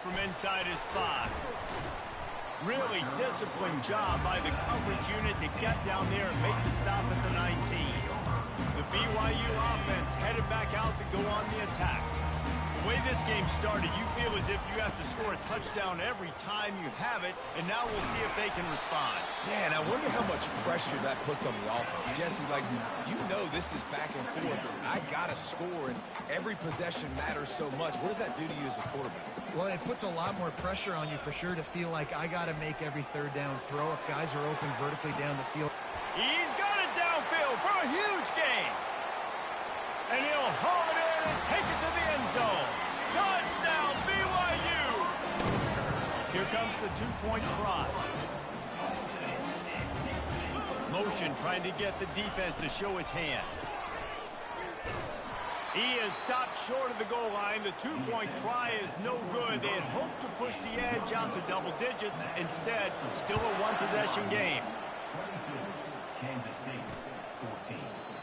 from inside his 5. Really disciplined job by the coverage unit to get down there and make the stop at the 19. The BYU offense headed back out to go on the attack. The way this game started, you feel as if you have to score a touchdown every time you have it, and now we'll see if they can respond. Yeah, and I wonder how much pressure that puts on the offense. Jesse, like, you know this is back and forth, and I got to score, and every possession matters so much. What does that do to you as a quarterback? Well, it puts a lot more pressure on you for sure to feel like I got to make every third down throw if guys are open vertically down the field. He's got it downfield for a huge gain. And he'll haul it in and take it to the end zone. Touchdown, BYU! Here comes the two-point try. Motion trying to get the defense to show his hand. He is stopped short of the goal line. The two-point try is no good. They had hoped to push the edge out to double digits. Instead, still a one-possession game.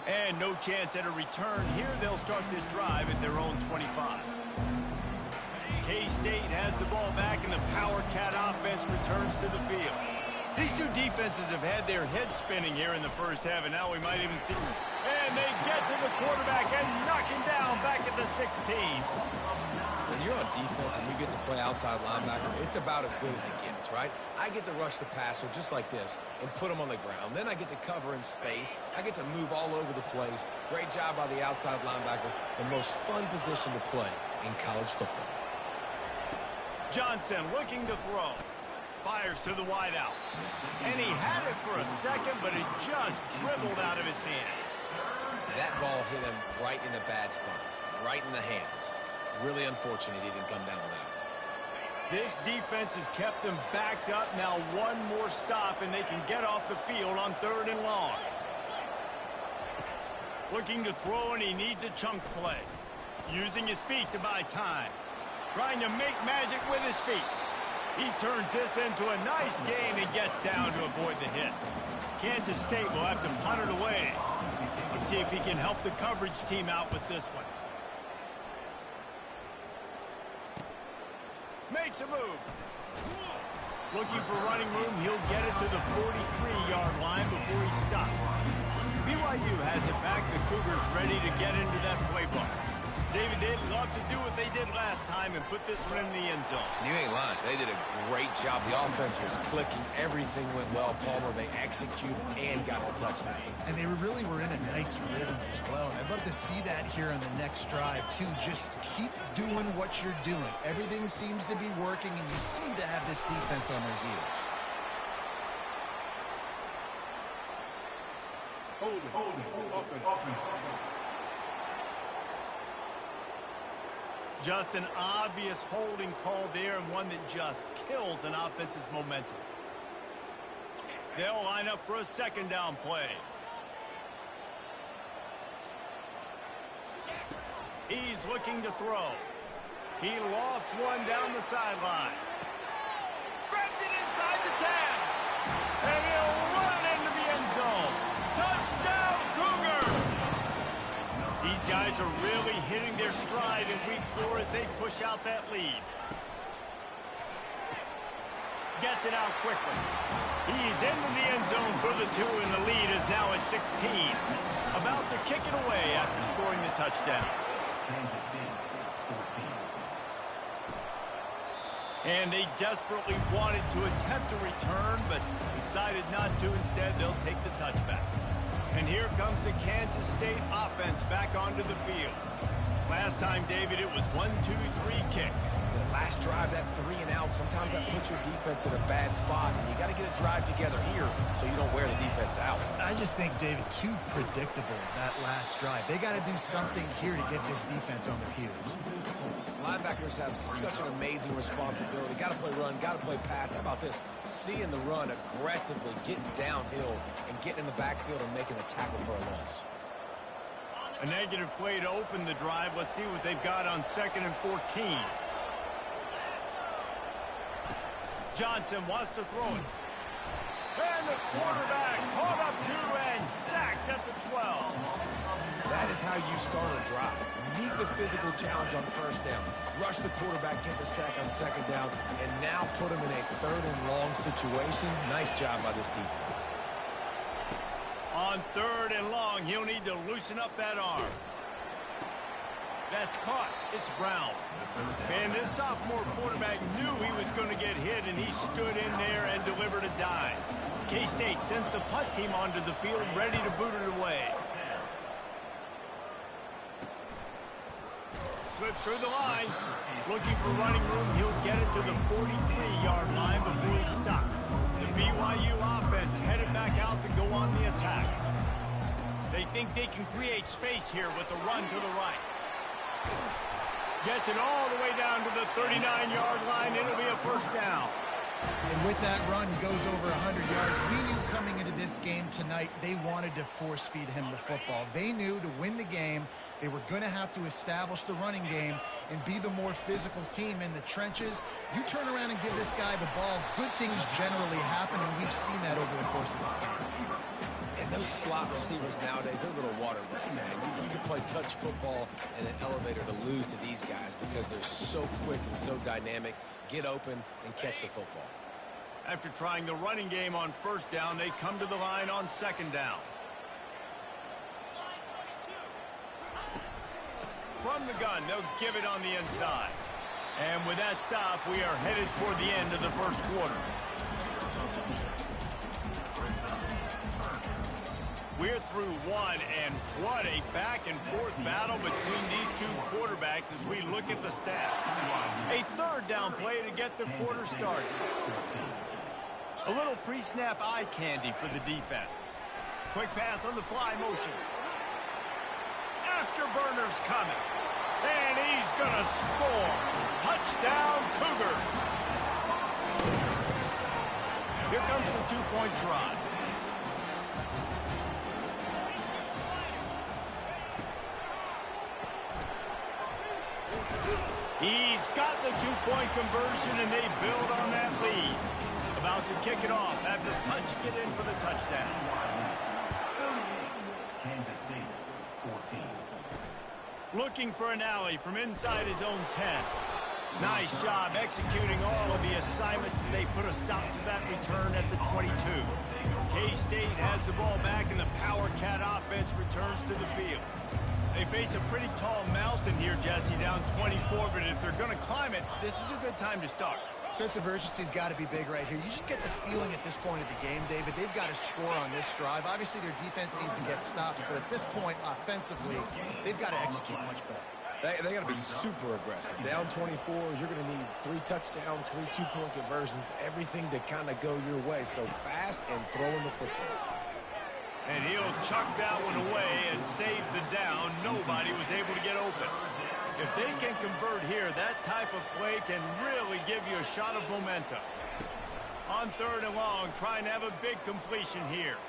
And no chance at a return. Here they'll start this drive at their own 25. K-State has the ball back, and the Power Cat offense returns to the field. These two defenses have had their heads spinning here in the first half, and now we might even see them. And they get to the quarterback and knock him down back at the 16. When you're on defense and you get to play outside linebacker, it's about as good as it gets, right? I get to rush the passer just like this and put him on the ground. Then I get to cover in space. I get to move all over the place. Great job by the outside linebacker. The most fun position to play in college football. Johnson looking to throw. Fires to the wideout. And he had it for a second, but it just dribbled out of his hands. That ball hit him right in a bad spot, right in the hands. Really unfortunate he didn't come down with that. This defense has kept them backed up. Now one more stop, and they can get off the field on 3rd and long. Looking to throw, and he needs a chunk play. Using his feet to buy time. Trying to make magic with his feet. He turns this into a nice gain and gets down to avoid the hit. Kansas State will have to punt it away. Let's see if he can help the coverage team out with this one. Makes a move. Looking for running room, he'll get it to the 43-yard line before he stops. BYU has it back. The Cougars ready to get into that playbook. David, they'd love to do what they did last time and put this one in the end zone. You ain't lying. They did a great job. The offense was clicking. Everything went well, Palmer. They executed and got the touchdown. And they really were in a nice rhythm as well. And I'd love to see that here on the next drive, too. Just keep doing what you're doing. Everything seems to be working, and you seem to have this defense on their heels. Hold it. Offense. Just an obvious holding call there, and one that just kills an offense's momentum. They'll line up for a 2nd down play. He's looking to throw. He lost one down the sideline. Grabs it inside the 10. And he'll run it into the end zone. Touchdown, Cougar! These guys are really hitting their stride in week 4 as they push out that lead. Gets it out quickly. He's into the end zone for the 2, and the lead is now at 16. About to kick it away after scoring the touchdown. And they desperately wanted to attempt a return, but decided not to. Instead, they'll take the touchback. And here comes the Kansas State offense back onto the field. Last time, David, it was 1-2-3 kick. The last drive, that 3 and out, sometimes that puts your defense in a bad spot, and you got to get a drive together here so you don't wear the defense out. I just think, David, too predictable, that last drive. They got to do something here to get this defense on their heels. Linebackers have such an amazing responsibility. Got to play run, got to play pass. How about this? Seeing the run aggressively, getting downhill, and getting in the backfield and making a tackle for a loss. A negative play to open the drive. Let's see what they've got on 2nd and 14. Johnson wants to throw it. And the quarterback caught up to and sacked at the 12. That is how you start a drive. Meet the physical challenge on first down. Rush the quarterback, get the sack on second down, and now put him in a third and long situation. Nice job by this defense. On third and long, he'll need to loosen up that arm. That's caught. It's Brown. And this sophomore quarterback knew he was going to get hit, and he stood in there and delivered a dime. K-State sends the punt team onto the field, ready to boot it away. Slips through the line. Looking for running room, he'll get it to the 43-yard line before he stops. The BYU offense headed back out to go on the attack. They think they can create space here with a run to the right. Gets it all the way down to the 39-yard line. It'll be a first down. And with that run, goes over 100 yards. We knew coming into this game tonight, they wanted to force feed him the football. They knew to win the game, they were going to have to establish the running game and be the more physical team in the trenches. You turn around and give this guy the ball, good things generally happen, and we've seen that over the course of this game. And those slot receivers nowadays, they're little water birds, man. You can play touch football in an elevator to lose to these guys because they're so quick and so dynamic. Get open and catch the football. After trying the running game on first down, they come to the line on second down. From the gun, they'll give it on the inside. And with that stop, we are headed toward the end of the first quarter. We're through one, and what a back-and-forth battle between these two quarterbacks as we look at the stats. A third down play to get the quarter started. A little pre-snap eye candy for the defense. Quick pass on the fly motion. Afterburner's coming. And he's going to score. Touchdown, Cougars. Here comes the two-point try. He's got the two-point conversion, and they build on that lead. About to kick it off after punching it in for the touchdown. Kansas City, 14. Looking for an alley from inside his own 10. Nice job executing all of the assignments as they put a stop to that return at the 22. K-State has the ball back, and the Power Cat offense returns to the field. They face a pretty tall mountain here, Jesse, down 24, but if they're going to climb it, this is a good time to start. Sense of urgency's got to be big right here. You just get the feeling at this point of the game, David, they've got to score on this drive. Obviously, their defense needs to get stops, but at this point, offensively, they've got to execute much better. They got to be super aggressive. Down 24, you're going to need 3 touchdowns, 3 two-point conversions, everything to kind of go your way. So fast and throwing the football. And he'll chuck that one away and save the down. Nobody was able to get open. If they can convert here, that type of play can really give you a shot of momentum. On third and long, trying to have a big completion here.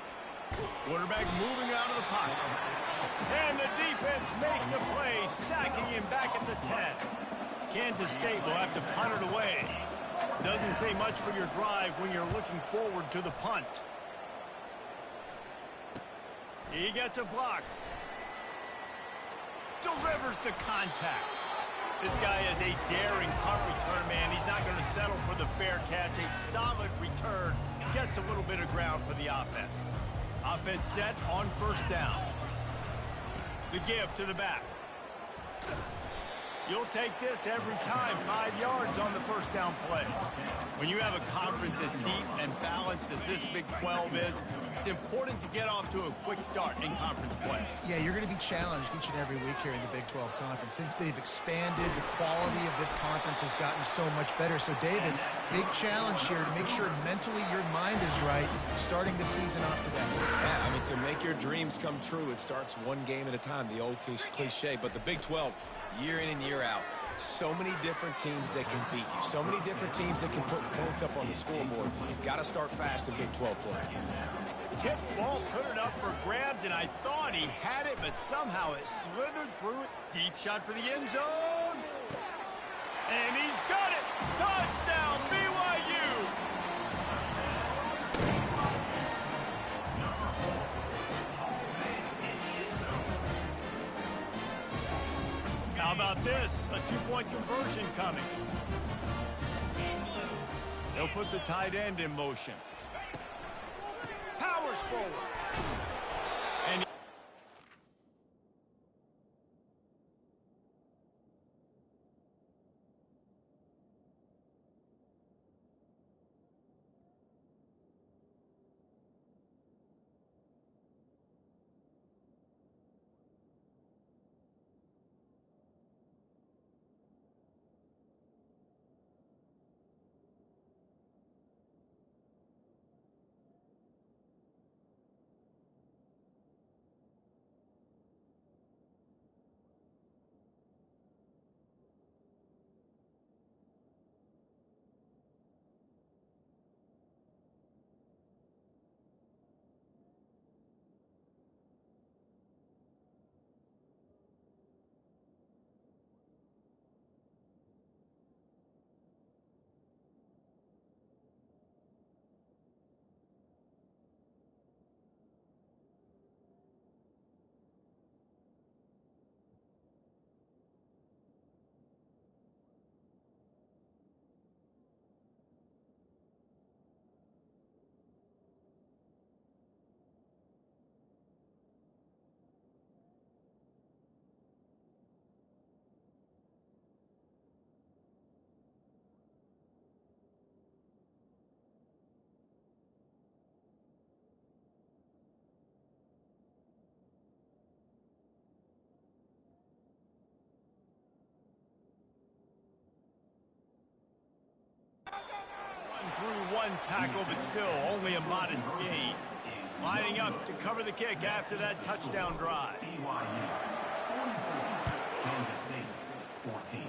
Quarterback moving out of the pocket. And the defense makes a play, sacking him back at the 10. Kansas State will have to punt it away. Doesn't say much for your drive when you're looking forward to the punt. He gets a block. Delivers the contact. This guy is a daring punt return man. He's not going to settle for the fair catch. A solid return. Gets a little bit of ground for the offense. Offense set on first down. The give to the back. You'll take this every time. 5 yards on the first down play. When you have a conference as deep and balanced as this Big 12 is, it's important to get off to a quick start in conference play. Yeah, you're going to be challenged each and every week here in the Big 12 Conference. Since they've expanded, the quality of this conference has gotten so much better. So, David, big challenge here to make sure mentally your mind is right starting the season off today. Yeah, I mean, to make your dreams come true, it starts one game at a time, the old cliche. But the Big 12, year in and year out, so many different teams that can beat you. So many different teams that can put points up on the scoreboard. You've got to start fast in Big 12 play. Tip ball, put it up for grabs, and I thought he had it, but somehow it slithered through it. Deep shot for the end zone. And he's got it. Touchdown, BYU. this, a two-point conversion coming. They'll put the tight end in motion. Powers forward. And through one tackle, but still only a modest gain. Lining up to cover the kick after that touchdown drive. BYU 44, Kansas State 14.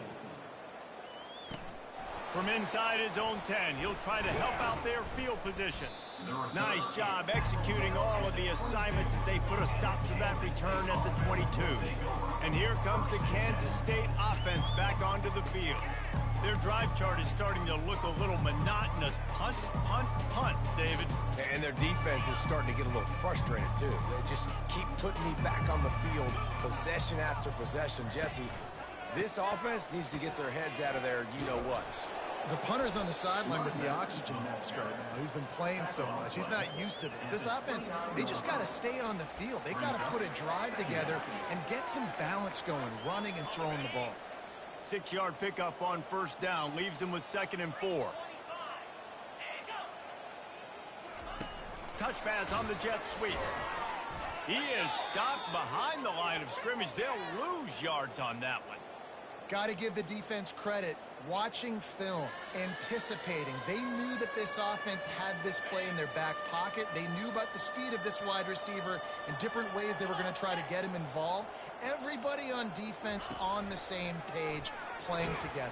From inside his own 10, he'll try to help out their field position. Nice job executing all of the assignments as they put a stop to that return at the 22. And here comes the Kansas State offense back onto the field. Their drive chart is starting to look a little monotonous. Punt, punt, punt, David. And their defense is starting to get a little frustrated, too. They just keep putting me back on the field, possession after possession. Jesse, this offense needs to get their heads out of their you-know-whats. The punter's on the sideline with the oxygen mask right now. He's been playing so much. He's not used to this. This offense, they just got to stay on the field. They got to put a drive together and get some balance going, running and throwing the ball. 6-yard pickup on first down leaves them with 2nd and 4. Touch pass on the jet sweep. He is stopped behind the line of scrimmage. They'll lose yards on that one. Got to give the defense credit. Watching film, anticipating. They knew that this offense had this play in their back pocket. They knew about the speed of this wide receiver and different ways they were going to try to get him involved. Everybody on defense on the same page, playing together.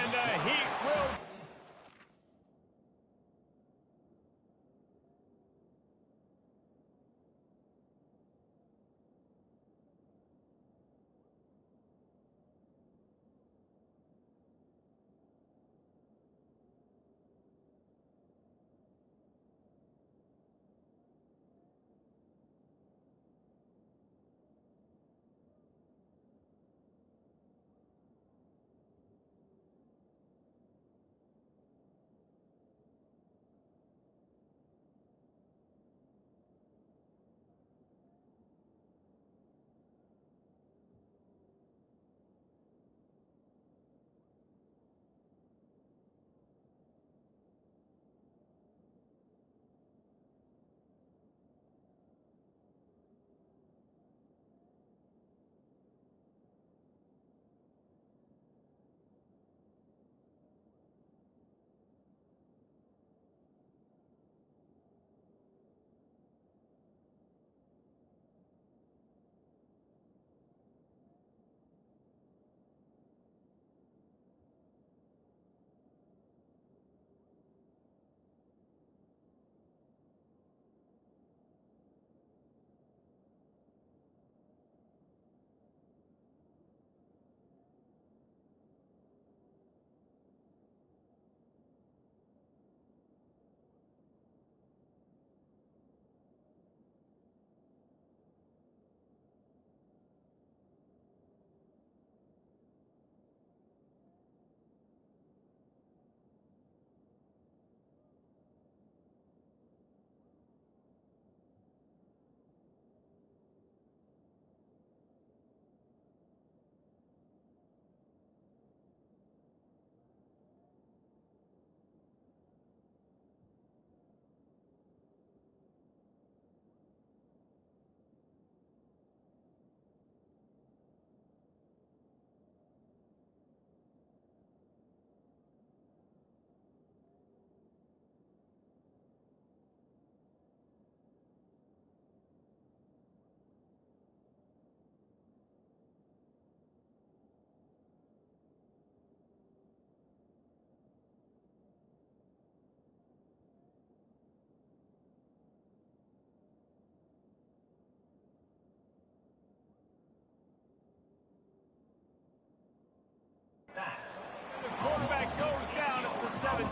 And he will...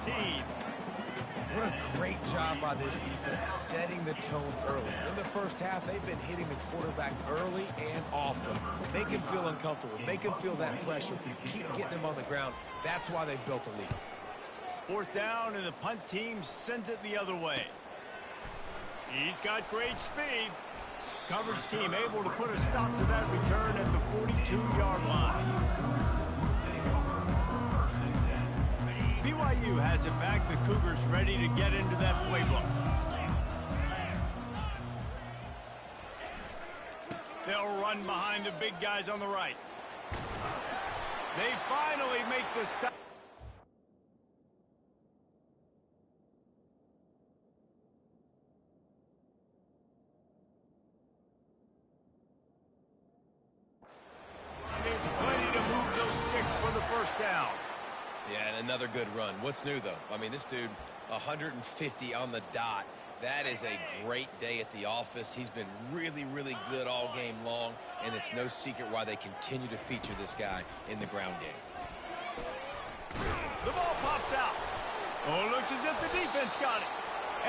17. What a great job by this defense setting the tone early. In the first half, they've been hitting the quarterback early and often. Make him feel uncomfortable. Make him feel that pressure. Keep getting him on the ground. That's why they've built a lead. Fourth down, and the punt team sends it the other way. He's got great speed. Coverage team able to put a stop to that return at the 42-yard line. BYU has it back. The Cougars ready to get into that playbook. They'll run behind the big guys on the right. They finally make the stop. There's plenty to move those sticks for the first down. Yeah, and another good run. What's new, though? I mean, this dude, 150 on the dot. That is a great day at the office. He's been really, really good all game long, and it's no secret why they continue to feature this guy in the ground game. The ball pops out. Oh, looks as if the defense got it.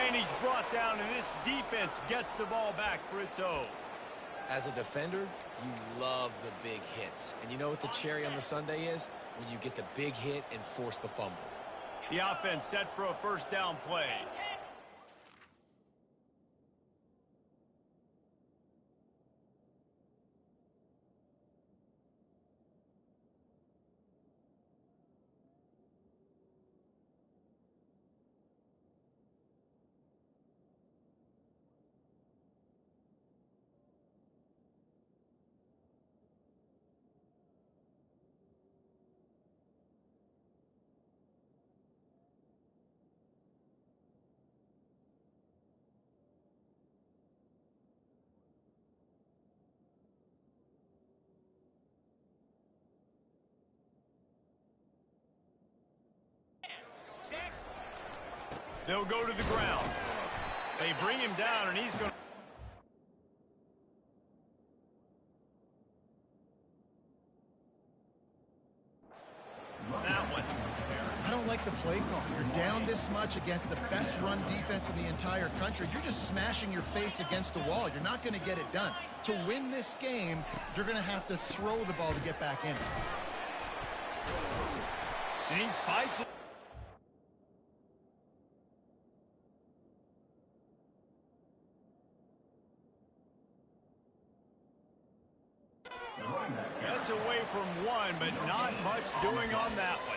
And he's brought down, and this defense gets the ball back for its own. As a defender, you love the big hits. And you know what the cherry on the sundae is? When you get the big hit and force the fumble. The offense set for a first down play. They'll go to the ground. They bring him down, and he's going to... That one. I don't like the play call. You're down this much against the best run defense in the entire country. You're just smashing your face against the wall. You're not going to get it done. To win this game, you're going to have to throw the ball to get back in. And he fights it. That's away from one, but not much doing on that one.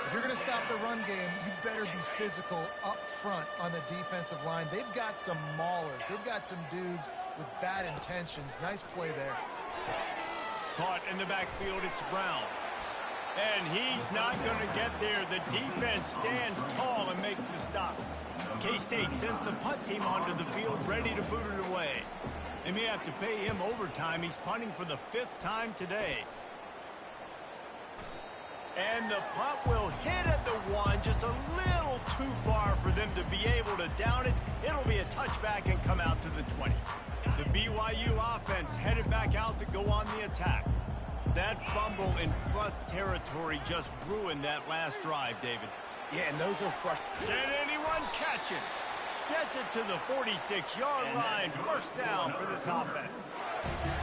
If you're going to stop the run game, you better be physical up front on the defensive line. They've got some maulers. They've got some dudes with bad intentions. Nice play there. Caught in the backfield, it's Brown. And he's not going to get there. The defense stands tall and makes the stop. K-State sends the punt team onto the field, ready to boot it away. They may have to pay him overtime. He's punting for the 5th time today. And the punt will hit at the 1, just a little too far for them to be able to down it. It'll be a touchback and come out to the 20. The BYU offense headed back out to go on the attack. That fumble in plus territory just ruined that last drive, David. Yeah, and those are frustrating. Can anyone catch it? Gets it to the 46-yard line. First down for this offense.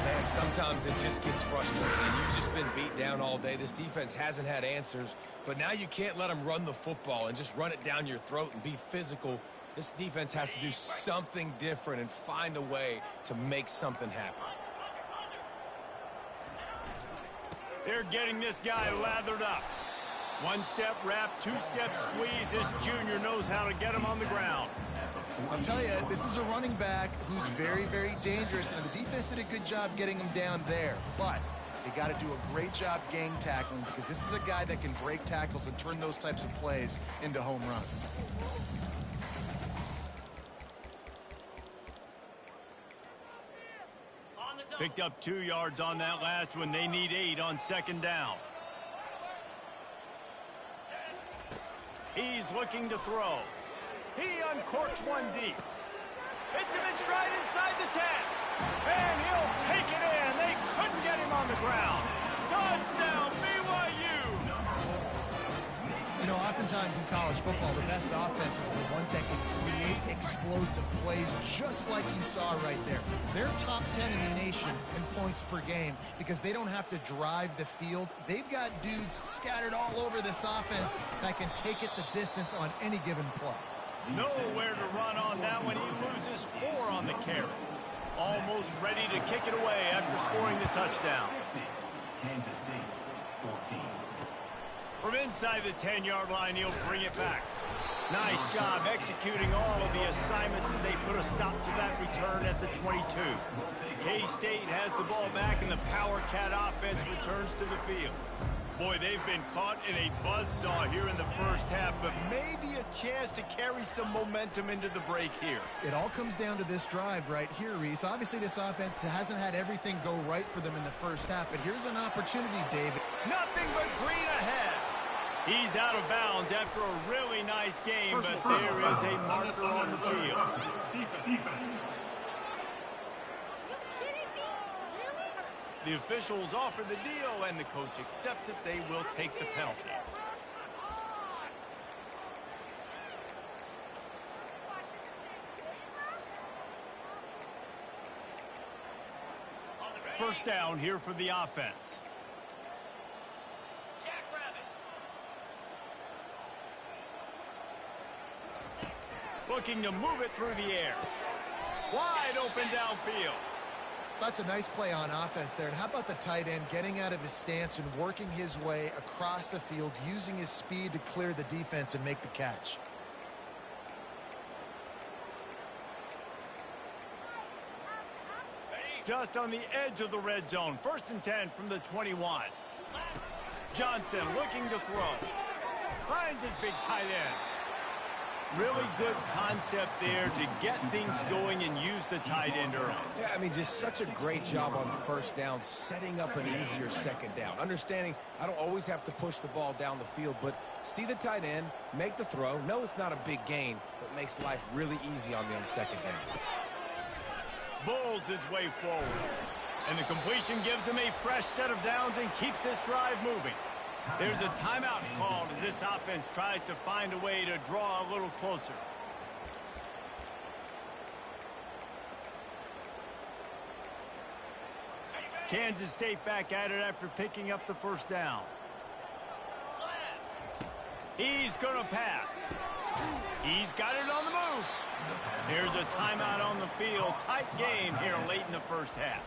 Man, sometimes it just gets frustrating, and you've just been beat down all day. This defense hasn't had answers, but now you can't let them run the football and just run it down your throat and be physical. This defense has to do something different and find a way to make something happen. They're getting this guy lathered up. One-step wrap, two-step squeeze. This junior knows how to get him on the ground. I'll tell you, this is a running back who's very, very dangerous, and the defense did a good job getting him down there. But they got to do a great job gang tackling, because this is a guy that can break tackles and turn those types of plays into home runs. Picked up 2 yards on that last one. They need 8 on second down. He's looking to throw. He uncorks one deep. Hits him in stride inside the 10. And he'll take it in. They couldn't get him on the ground. Touchdown, BYU. You know, oftentimes in college football, the best offenses are the ones that can create explosive plays, just like you saw right there. They're top 10 in the nation in points per game because they don't have to drive the field. They've got dudes scattered all over this offense that can take it the distance on any given play. Nowhere to run on that when he loses 4 on the carry. Almost ready to kick it away after scoring the touchdown. Kansas City, 14. From inside the 10-yard line, he'll bring it back. Nice job executing all of the assignments as they put a stop to that return at the 22. K-State has the ball back, and the Power Cat offense returns to the field. Boy, they've been caught in a buzzsaw here in the first half, but maybe a chance to carry some momentum into the break here. It all comes down to this drive right here, Reese. Obviously, this offense hasn't had everything go right for them in the first half, but here's an opportunity, David. Nothing but green ahead. He's out of bounds after a really nice game, but there is a marker on the field. The officials offer the deal, and the coach accepts it. They will take the penalty. First down here for the offense. Looking to move it through the air. Wide open downfield. That's a nice play on offense there. And how about the tight end getting out of his stance and working his way across the field, using his speed to clear the defense and make the catch. Just on the edge of the red zone. 1st and 10 from the 21. Johnson looking to throw. Finds his big tight end. Really good concept there to get things going and use the tight end early. Yeah, I mean, just such a great job on first down, setting up an easier second down. Understanding I don't always have to push the ball down the field, but see the tight end, make the throw. No, it's not a big gain, but makes life really easy on me on second down. Bulls his way forward. And the completion gives him a fresh set of downs and keeps this drive moving. There's a timeout called as this offense tries to find a way to draw a little closer. Kansas State back at it after picking up the first down. He's going to pass. He's got it on the move. Here's a timeout on the field. Tight game here late in the first half.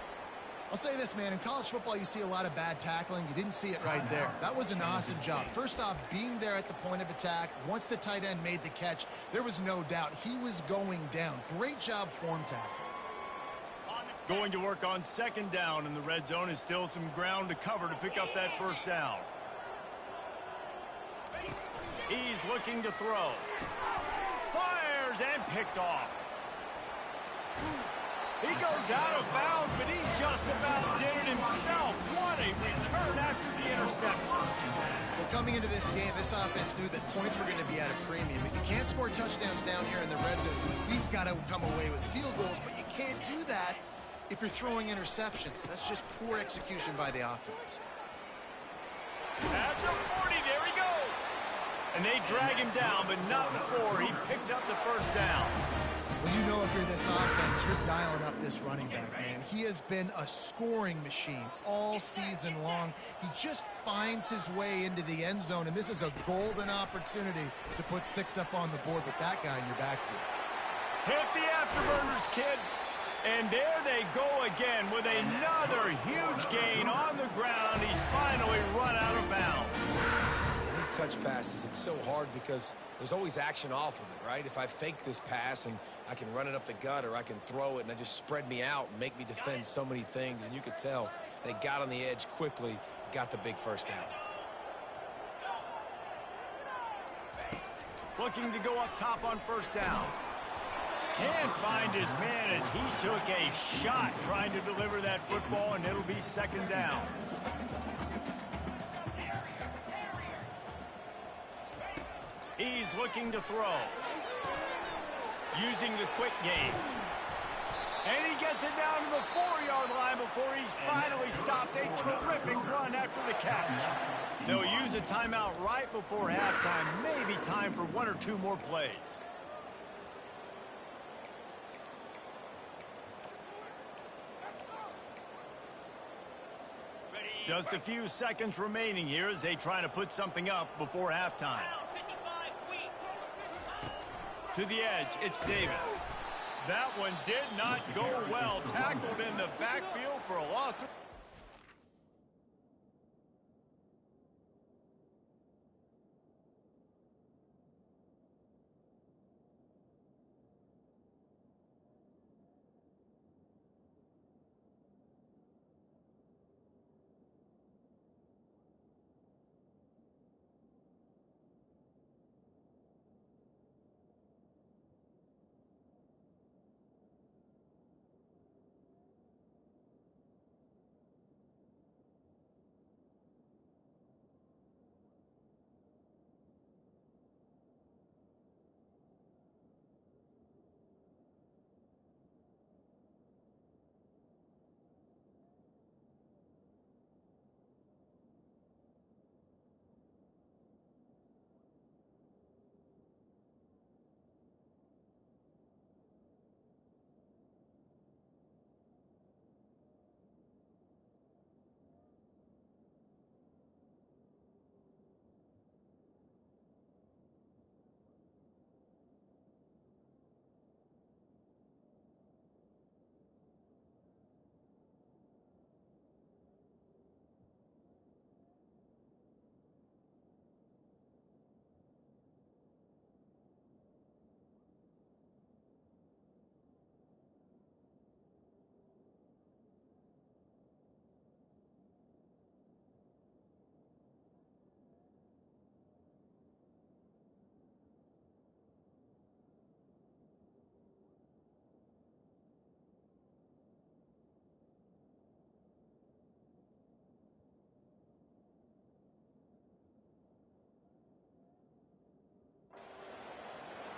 I'll say this, man. In college football, you see a lot of bad tackling. You didn't see it right there. That was an awesome job. First off, being there at the point of attack. Once the tight end made the catch, there was no doubt he was going down. Great job form tackle. Going to work on second down, and the red zone is still some ground to cover to pick up that first down. He's looking to throw. Fires and picked off. He goes out of bounds, but he just about did it himself. What a return after the interception. Well, coming into this game, this offense knew that points were going to be at a premium. If you can't score touchdowns down here in the red zone, you at least got to come away with field goals, but you can't do that if you're throwing interceptions. That's just poor execution by the offense. After 40, there he goes. And they drag him down, but not before he picks up the first down. Well, you know if you're this offense, you're dialing up this running back, man. He has been a scoring machine all season long. He just finds his way into the end zone, and this is a golden opportunity to put 6 up on the board with that guy in your backfield. Hit the afterburners, kid. And there they go again with another huge gain on the ground. He's finally run out of bounds. These touch passes, it's so hard because there's always action off of it, right? If I fake this pass and I can run it up the gut, or I can throw it and I just spread me out and make me defend so many things, and you could tell they got on the edge quickly, got the big first down. Looking to go up top on first down. Can't find his man as he took a shot trying to deliver that football, and it'll be second down. He's looking to throw. Using the quick game. And he gets it down to the 4-yard line before he's finally stopped. A terrific run after the catch. They'll use a timeout right before halftime. Maybe time for 1 or 2 more plays. Just a few seconds remaining here as they try to put something up before halftime. To the edge, it's Davis. That one did not go well. Tackled in the backfield for a loss.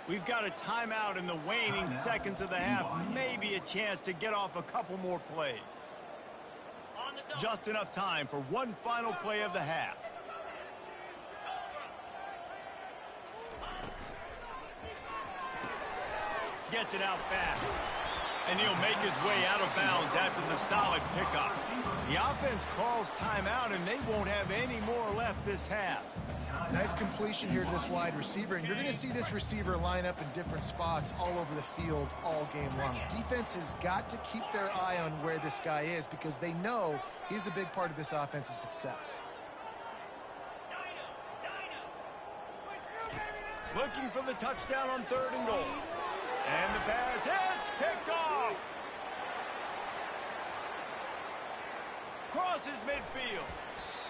We've got a timeout in the waning seconds of the half. Maybe a chance to get off a couple more plays. Just enough time for one final play of the half. Gets it out fast. And he'll make his way out of bounds after the solid pickup. The offense calls timeout, and they won't have any more left this half. Nice completion here to this wide receiver, and you're going to see this receiver line up in different spots all over the field all game long. Defense has got to keep their eye on where this guy is because they know he's a big part of this offense's success. Looking for the touchdown on 3rd and goal. And the pass hits, picked off. Crosses midfield.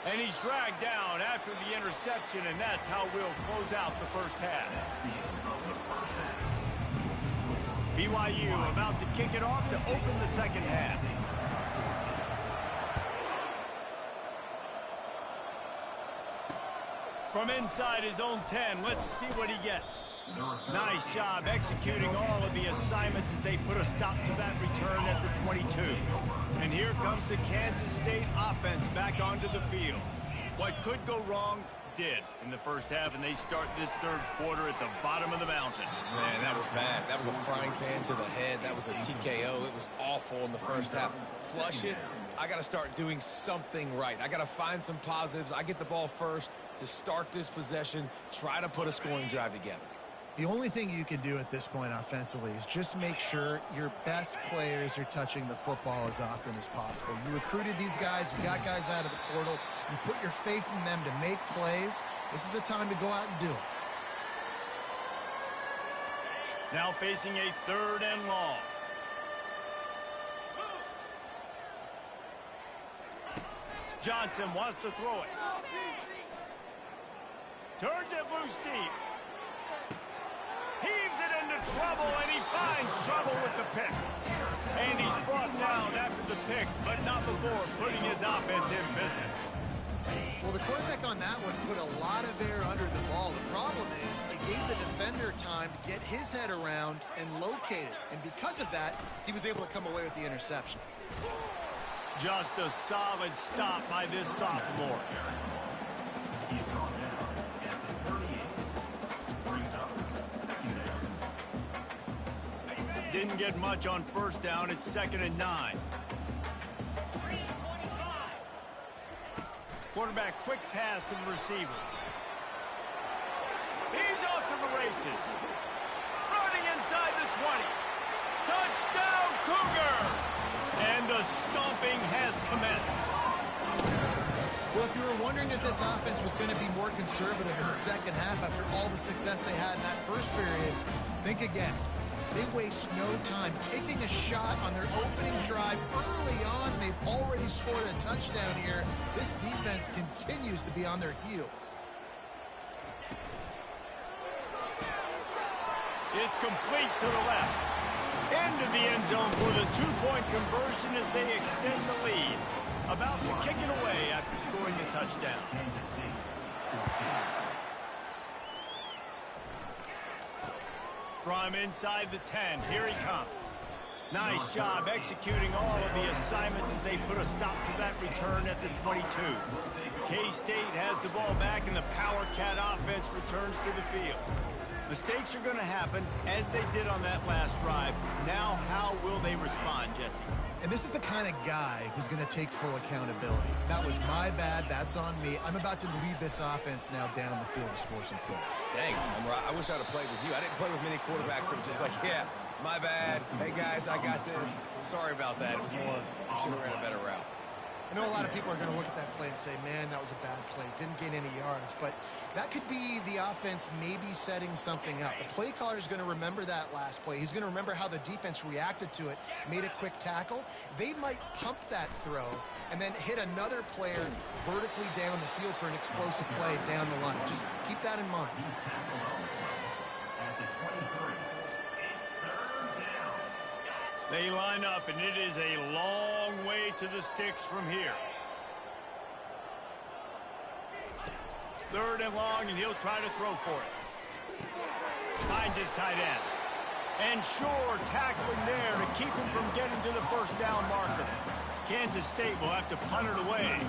And he's dragged down after the interception, and that's how we'll close out the first half. BYU about to kick it off to open the second half. From inside his own 10, let's see what he gets. Nice job executing all of the assignments as they put a stop to that return at the 22. And here comes the Kansas State offense back onto the field. What could go wrong did in the first half, and they start this third quarter at the bottom of the mountain. Man, that was bad. That was a frying pan to the head. That was a TKO. It was awful in the first half. Flush it. I got to start doing something right. I got to find some positives. I get the ball first to start this possession, try to put a scoring drive together. The only thing you can do at this point offensively is just make sure your best players are touching the football as often as possible. You recruited these guys, you got guys out of the portal, you put your faith in them to make plays. This is a time to go out and do it. Now facing a 3rd and long. Johnson wants to throw it. Turns it loose deep. Heaves it into trouble, and he finds trouble with the pick. And he's brought down after the pick, but not before putting his offense in business. Well, the quarterback on that one put a lot of air under the ball. The problem is it gave the defender time to get his head around and locate it. And because of that, he was able to come away with the interception. Just a solid stop by this sophomore. He's gone down at the 38. Brings up second down. Didn't get much on first down. It's 2nd and 9. Quarterback quick pass to the receiver. He's off to the races. Running inside the 20. Touchdown, Cougar! And the stomping has commenced. Well, if you were wondering if this offense was going to be more conservative in the second half after all the success they had in that first period, think again. They waste no time taking a shot on their opening drive early on. They've already scored a touchdown here. This defense continues to be on their heels. It's complete to the left. Into the end zone for the two-point conversion as they extend the lead. About to kick it away after scoring a touchdown. Kansas City, 14. From inside the 10, here he comes. Nice job executing all of the assignments as they put a stop to that return at the 22. K-State has the ball back and the Power Cat offense returns to the field. Mistakes are going to happen as they did on that last drive. Now how will they respond, Jesse? And this is the kind of guy who's going to take full accountability. That was my bad. That's on me. I'm about to lead this offense now down the field to score some points. Dang, I wish I'd have played with you. I didn't play with many quarterbacks that were just like, yeah, my bad. Hey, guys, I got this. Sorry about that. It was more, should have ran a better route. I know a lot of people are going to look at that play and say, man, that was a bad play. Didn't gain any yards. But that could be the offense maybe setting something up. The play caller is going to remember that last play. He's going to remember how the defense reacted to it, made a quick tackle. They might pump that throw and then hit another player vertically down the field for an explosive play down the line. Just keep that in mind. He's tackled at the 23. It's third down. They line up, and it is a long way to the sticks from here. 3rd and long, and he'll try to throw for it. Finds his tight end. And sure, tackling there to keep him from getting to the first down marker. Kansas State will have to punt it away.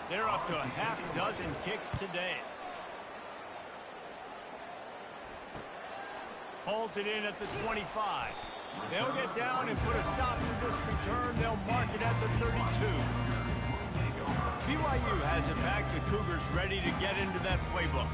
They're up to a half dozen kicks today. Pulls it in at the 25. They'll get down and put a stop to this return. They'll mark it at the 32. BYU has it back. The Cougars ready to get into that playbook.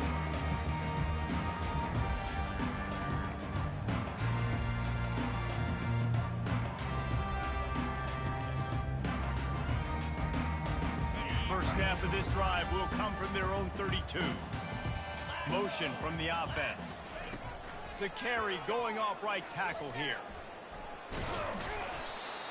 First snap of this drive will come from their own 32. Motion from the offense. The carry going off right tackle here.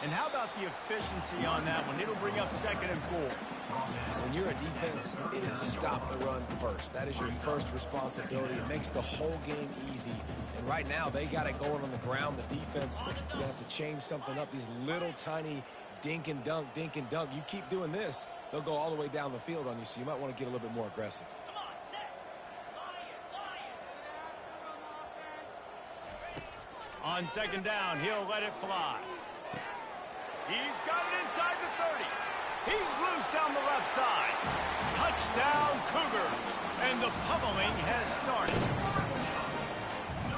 And how about the efficiency on that one? It'll bring up 2nd and 4. When you're a defense, it is stop the run first. That is your first responsibility. It makes the whole game easy. And right now, they got it going on the ground. The defense is going to have to change something up. These little tiny dink and dunk. You keep doing this, they'll go all the way down the field on you, so you might want to get a little bit more aggressive. On 2nd down, he'll let it fly. He's got it inside the 30. He's loose down the left side. Touchdown, Cougars. And the pummeling has started.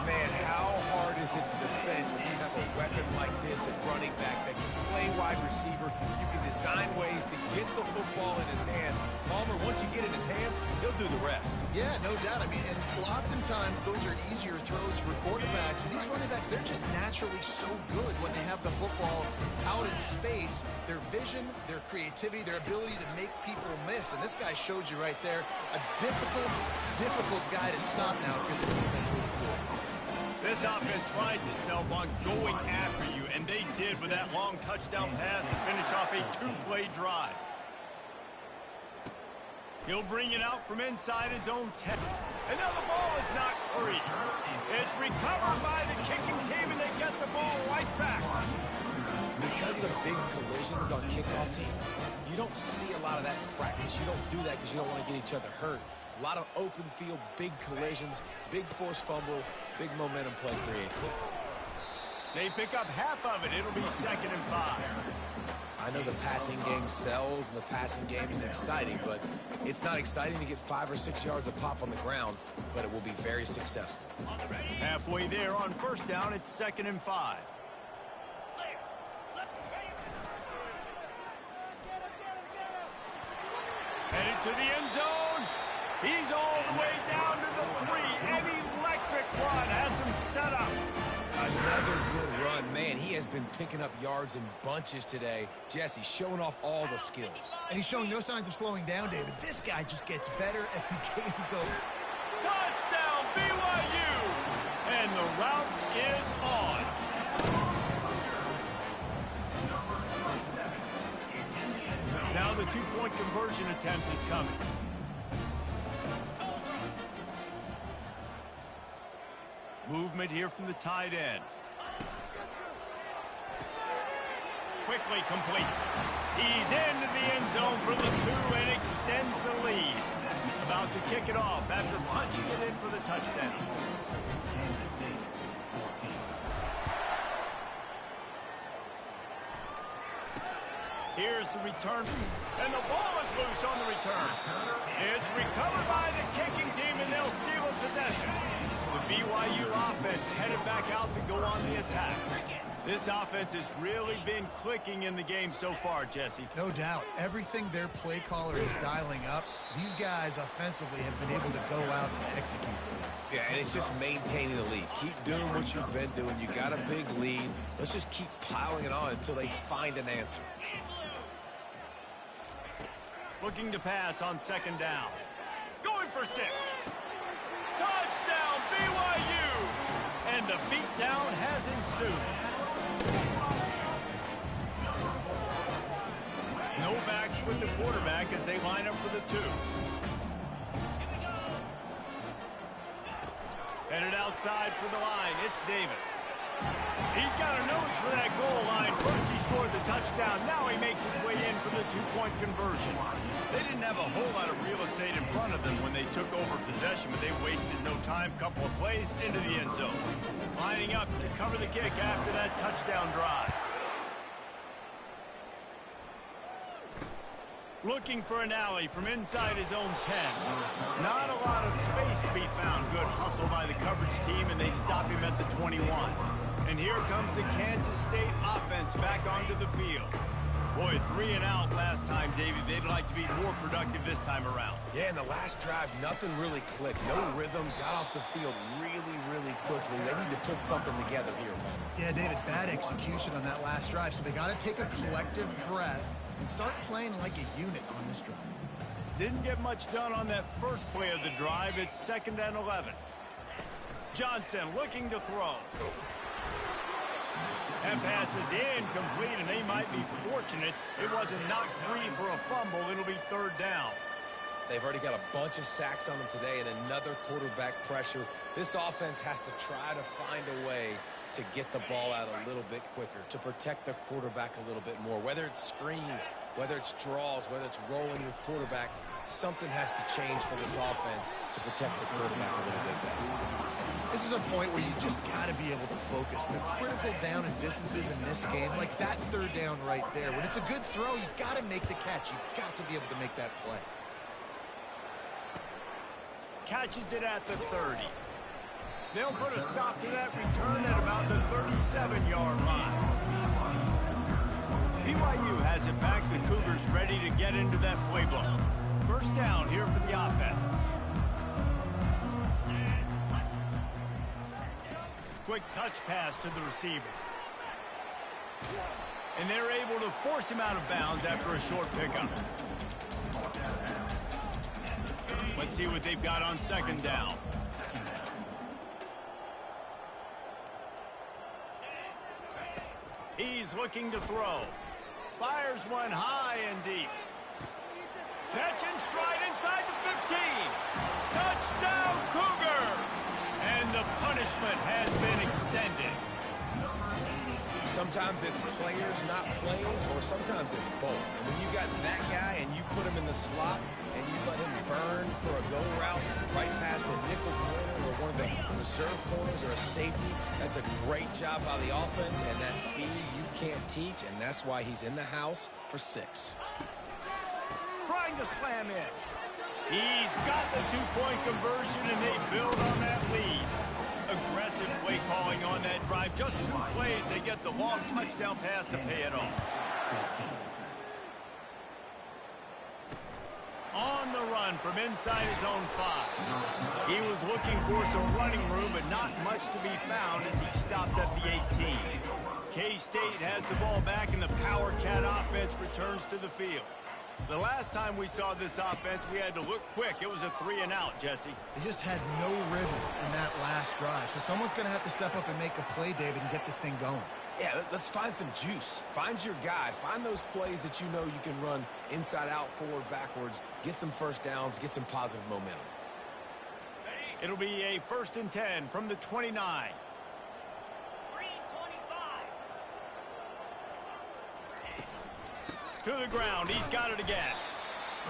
Man, how hard is it to defend when you have a weapon like this at running back that can play wide receiver? You can design ways to get the football in his hand. Palmer, once you get in his hands, he'll do the rest. Yeah, no doubt. I mean, and oftentimes those are easier throws for quarterbacks. And these running backs, they're just naturally so good when they have the football out in space. Their vision, their creativity, their ability to make people miss. And this guy showed you right there, a difficult guy to stop now if you're this defense moving forward. This offense prides itself on going after you, and they did with that long touchdown pass to finish off a 2-play drive. He'll bring it out from inside his own 10. And now the ball is knocked free. It's recovered by the kicking team, and they get the ball right back. Because of the big collisions on kickoff team, you don't see a lot of that in practice. You don't do that because you don't want to get each other hurt. A lot of open field, big collisions, big forced fumble, big momentum play created. They pick up half of it. It'll be 2nd and 5. I know the passing game sells and the passing game is exciting, but it's not exciting to get 5 or 6 yards of pop on the ground, but it will be very successful. Halfway there on 1st down, it's 2nd and 5. Headed to the end zone. He's all the way down to the 3. An electric run has him set up. Another good run. Man, he has been picking up yards in bunches today. Jesse showing off all the skills. And he's showing no signs of slowing down, David. This guy just gets better as the game goes. Touchdown, BYU! And the route is on. Now the 2-point conversion attempt is coming. Movement here from the tight end. Quickly complete. He's into the end zone for the 2 and extends the lead. About to kick it off after punching it in for the touchdown. Here's the return, and the ball is loose on the return. It's recovered by the kicking team, and they'll steal a possession. The BYU offense headed back out to go on the attack. This offense has really been clicking in the game so far, Jesse. No doubt. Everything their play caller is dialing up, these guys offensively have been able to go out and execute. Yeah, and it's just maintaining the lead. Keep doing what you've been doing. You got a big lead. Let's just keep piling it on until they find an answer. Looking to pass on 2nd down. Going for 6. Touchdown, BYU! And the beatdown has ensued. No backs with the quarterback as they line up for the 2. Headed outside for the line, it's Davis. He's got a nose for that goal line. First he scored the touchdown, now he makes his way in for the 2-point conversion. They didn't have a whole lot of real estate in front of them when they took over possession, but they wasted no time. Couple of plays into the end zone. Lining up to cover the kick after that touchdown drive. Looking for an alley from inside his own 10. Not a lot of space to be found. Good hustle by the coverage team, and they stop him at the 21. And here comes the Kansas State offense back onto the field. Boy, 3 and out last time, David. They'd like to be more productive this time around. Yeah, in the last drive, nothing really clicked. No rhythm, got off the field really, really quickly. They need to put something together here, man. Yeah, David, bad execution on that last drive, so they got to take a collective breath and start playing like a unit on this drive. Didn't get much done on that first play of the drive. It's 2nd and 11. Johnson looking to throw. That pass is incomplete, and they might be fortunate it wasn't knocked free for a fumble. It'll be 3rd down. They've already got a bunch of sacks on them today and another quarterback pressure. This offense has to try to find a way to get the ball out a little bit quicker, to protect their quarterback a little bit more. Whether it's screens, whether it's draws, whether it's rolling your quarterback, something has to change for this offense to protect the quarterback a little bit better. This is a point where you just got to be able to focus. The critical down and distances in this game, like that 3rd down right there, when it's a good throw, you got to make the catch. You've got to be able to make that play. Catches it at the 30. They'll put a stop to that return at about the 37-yard line. BYU has it back. The Cougars ready to get into that playbook. 1st down here for the offense. Quick touch pass to the receiver. And they're able to force him out of bounds after a short pickup. Let's see what they've got on 2nd down. He's looking to throw. Fires one high and deep. Catch and stride inside the 15. Touchdown, Cougar! And the punishment has been extended. Sometimes it's players, not plays, or sometimes it's both. And when you got that guy and you put him in the slot and you let him burn for a go route right past a nickel corner or one of the reserve corners or a safety, that's a great job by the offense, and that speed you can't teach, and that's why he's in the house for 6. Trying to slam in. He's got the two-point conversion, and they build on that lead. Aggressive play calling on that drive. Just 2 plays, they get the long touchdown pass to pay it off. On the run from inside his own 5. He was looking for some running room, but not much to be found as he stopped at the 18. K-State has the ball back, and the Power Cat offense returns to the field. The last time we saw this offense, we had to look quick. It was a 3-and-out, Jesse. They just had no rhythm in that last drive. So someone's going to have to step up and make a play, David, and get this thing going. Yeah, let's find some juice. Find your guy. Find those plays that you know you can run inside out, forward, backwards, get some first downs, get some positive momentum. It'll be a 1st and 10 from the 29. To the ground. He's got it again.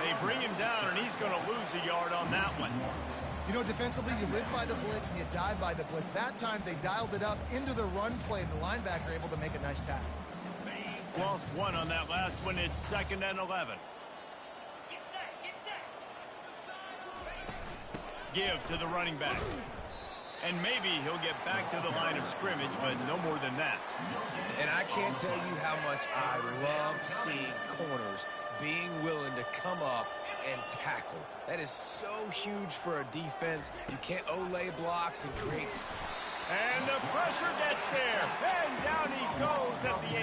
They bring him down, and he's going to lose a yard on that one. You know, defensively, you live by the blitz and you die by the blitz. That time, they dialed it up into the run play, and the linebacker able to make a nice tackle. Lost 1 on that last one. It's 2nd and 11. Give to the running back. And maybe he'll get back to the line of scrimmage, but no more than that. And I can't tell you how much I love seeing corners being willing to come up and tackle. That is so huge for a defense. You can't olay blocks and create space. And the pressure gets there. And down he goes at the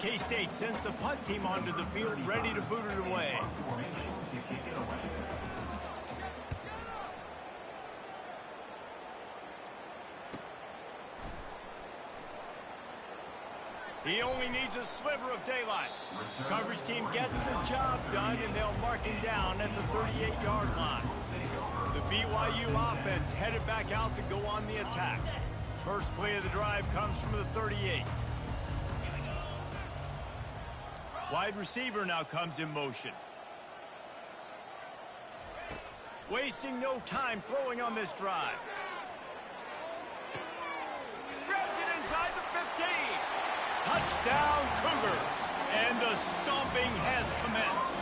18. K-State sends the punt team onto the field, ready to boot it away. He only needs a sliver of daylight. Coverage team gets the job done, and they'll mark him down at the 38-yard line. The BYU offense headed back out to go on the attack. First play of the drive comes from the 38. Wide receiver now comes in motion. Wasting no time throwing on this drive. Grabs it inside the 15. Touchdown, Cougars. And the stomping has commenced.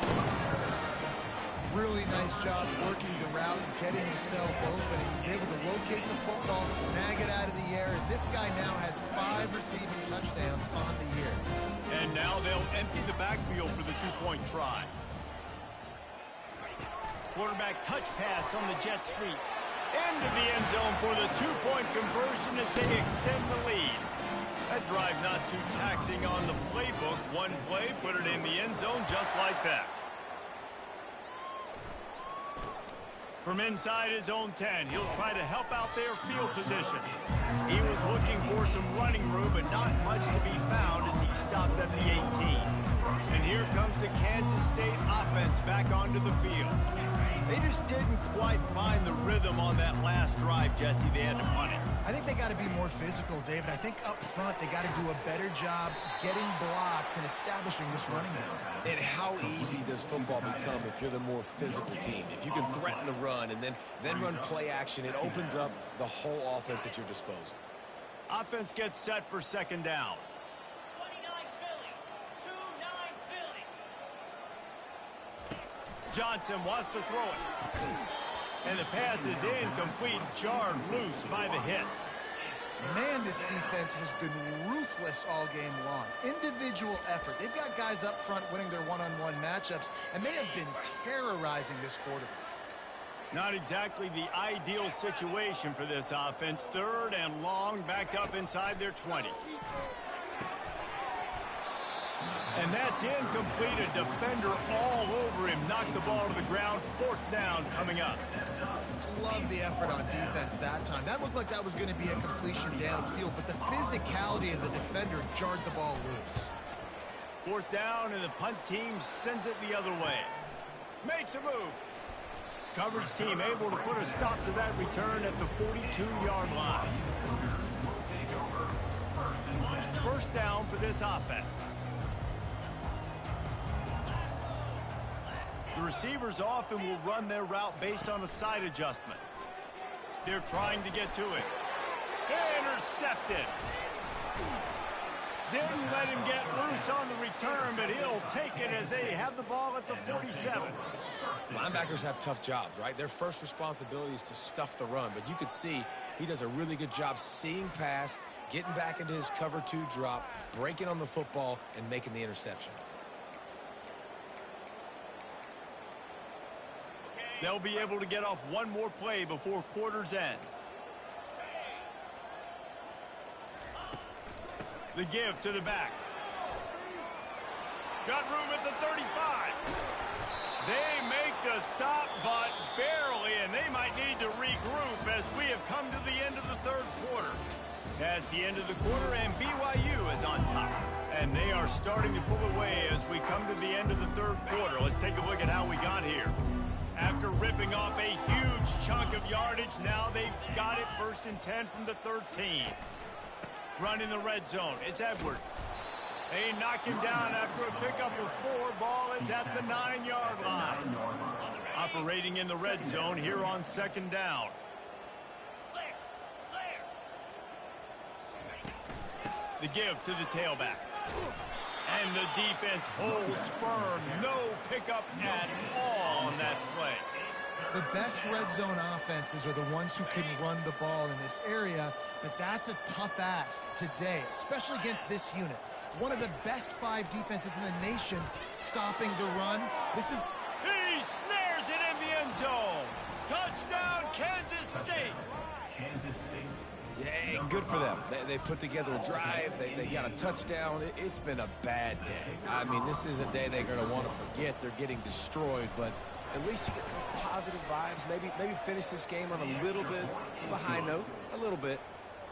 Really nice job working the route and getting himself open. He was able to locate the football, snag it out of the air. And this guy now has 5 receiving touchdowns on the year. And now they'll empty the backfield for the 2-point try. Quarterback touch pass on the jet sweep. Into the end zone for the 2-point conversion as they extend the lead. That drive not too taxing on the playbook. One play, put it in the end zone just like that. From inside his own 10, he'll try to help out their field position. He was looking for some running room, but not much to be found as he stopped at the 18. And here comes the Kansas State offense back onto the field. They just didn't quite find the rhythm on that last drive, Jesse. They had to punt it. I think they got to be more physical, David. I think up front they got to do a better job getting blocks and establishing this running game. And how easy does football become if you're the more physical team? If you can threaten the run and then run play action, it opens up the whole offense at your disposal. Offense gets set for 2nd down. 29 Philly. 2-9 Philly. Johnson wants to throw it. And the pass is incomplete, jarred loose by the hit. Man, this defense has been ruthless all game long. Individual effort. They've got guys up front winning their one-on-one matchups, and they have been terrorizing this quarterback. Not exactly the ideal situation for this offense. 3rd and long, backed up inside their 20. And that's incomplete. A defender all over him. Knocked the ball to the ground. 4th down coming up. Love the effort on defense that time. That looked like that was going to be a completion downfield, but the physicality of the defender jarred the ball loose. 4th down, and the punt team sends it the other way. Makes a move. Coverage team able to put a stop to that return at the 42-yard line. first down for this offense. The receivers often will run their route based on a side adjustment. They're trying to get to it. Intercepted. Didn't let him get loose on the return, but he'll take it as they have the ball at the 47. Linebackers have tough jobs, right? Their first responsibility is to stuff the run, but you could see he does a really good job seeing pass, getting back into his cover 2 drop, breaking on the football, and making the interceptions. They'll be able to get off one more play before quarter's end. The give to the back. Got room at the 35. They make the stop, but barely, and they might need to regroup as we have come to the end of the third quarter. That's the end of the quarter, and BYU is on top. And they are starting to pull away as we come to the end of the third quarter. Let's take a look at how we got here. After ripping off a huge chunk of yardage, now they've got it 1st and 10 from the 13. Run in the red zone. It's Edwards. They knock him down after a pickup of 4. Ball is at the 9-yard line. Operating in the red zone here on 2nd down. The give to the tailback. And the defense holds firm. No pickup at all on that play. The best red zone offenses are the ones who can run the ball in this area, but that's a tough ask today, especially against this unit. One of the best 5 defenses in the nation stopping the run. This is... He snares it in the end zone. Touchdown, Kansas State. Kansas State. Yeah, good for them. They put together a drive. They got a touchdown. It's been a bad day. I mean, this is a day they're going to want to forget. They're getting destroyed, but at least you get some positive vibes. Maybe finish this game on a little bit of a high note. A little bit.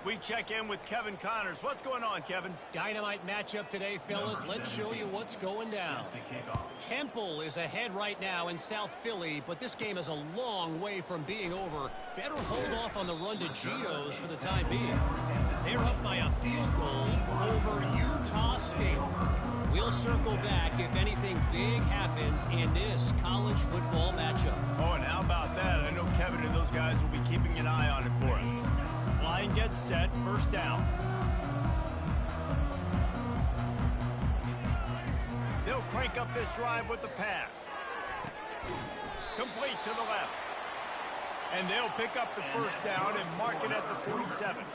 We check in with Kevin Connors. What's going on, Kevin? Dynamite matchup today, fellas. Let's show you what's going down. Temple is ahead right now in South Philly, but this game is a long way from being over. Better hold off on the run to Geno's for the time being. They're up by a field goal over Utah State. We'll circle back if anything big happens in this college football matchup. Oh, and how about that? I know Kevin and those guys will be keeping an eye on it for us. Line gets set, 1st down. They'll crank up this drive with the pass. Complete to the left. And they'll pick up the 1st down and mark it at the 47.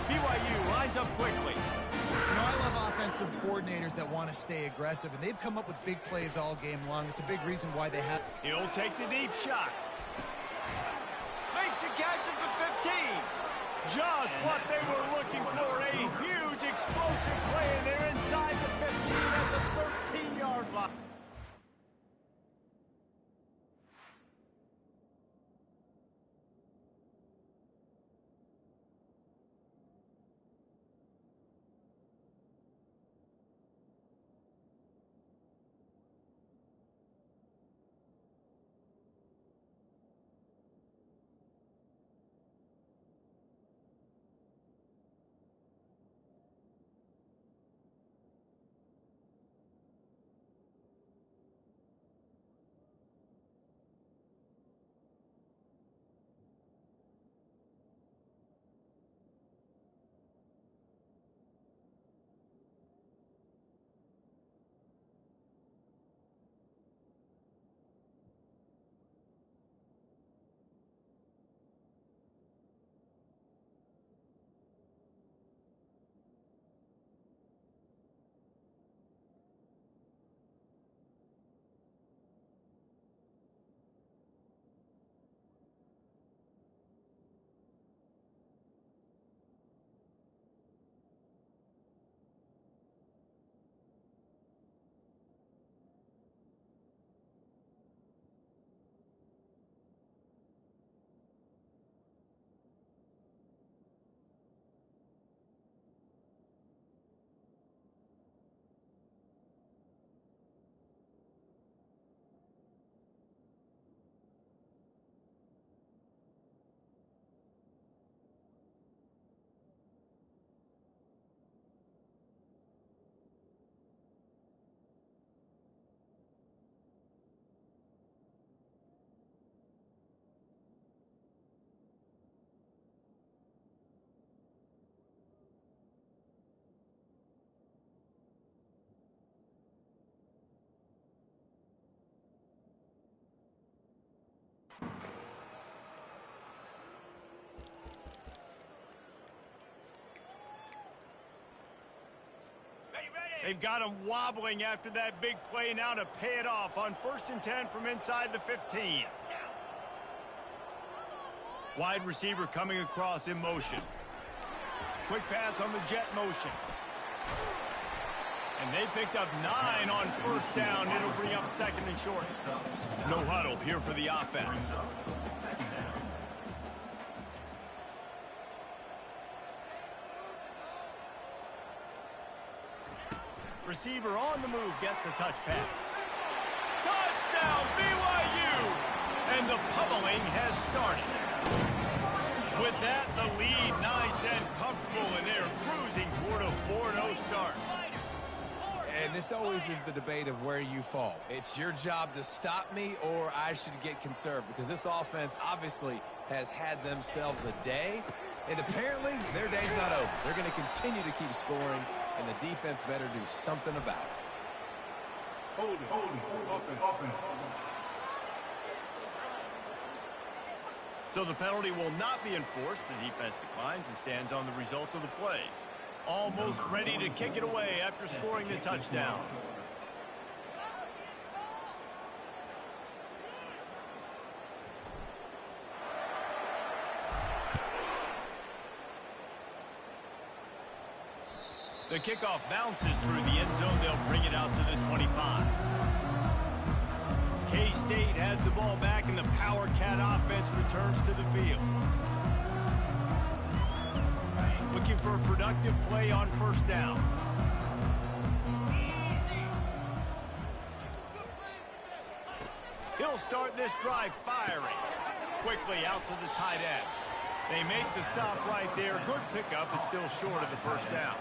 BYU lines up quickly. You know, I love offensive coordinators that want to stay aggressive, and they've come up with big plays all game long. It's a big reason why they have... He'll take the deep shot. Makes a catch at the 15. Just what they were looking for, a huge explosive play, and they're inside the 15 at the 13-yard line. They've got him wobbling after that big play now to pay it off on 1st and 10 from inside the 15. Wide receiver coming across in motion. Quick pass on the jet motion. And they picked up 9 on 1st down. It'll bring up 2nd and short. No huddle here for the offense. Receiver on the move gets the touch pass. Touchdown, BYU! And the pummeling has started. With that, the lead nice and comfortable, and they're cruising toward a 4-0 start. And this always is the debate of where you fall. It's your job to stop me, or I should get conserved, because this offense obviously has had themselves a day, and apparently their day's not over. They're going to continue to keep scoring, and the defense better do something about it. Holding, offense. So the penalty will not be enforced. The defense declines and stands on the result of the play. Almost ready to kick it away after scoring the touchdown. The kickoff bounces through the end zone. They'll bring it out to the 25. K-State has the ball back, and the Power Cat offense returns to the field. Looking for a productive play on 1st down. He'll start this drive firing. Quickly out to the tight end. They make the stop right there. Good pickup, but still short of the 1st down.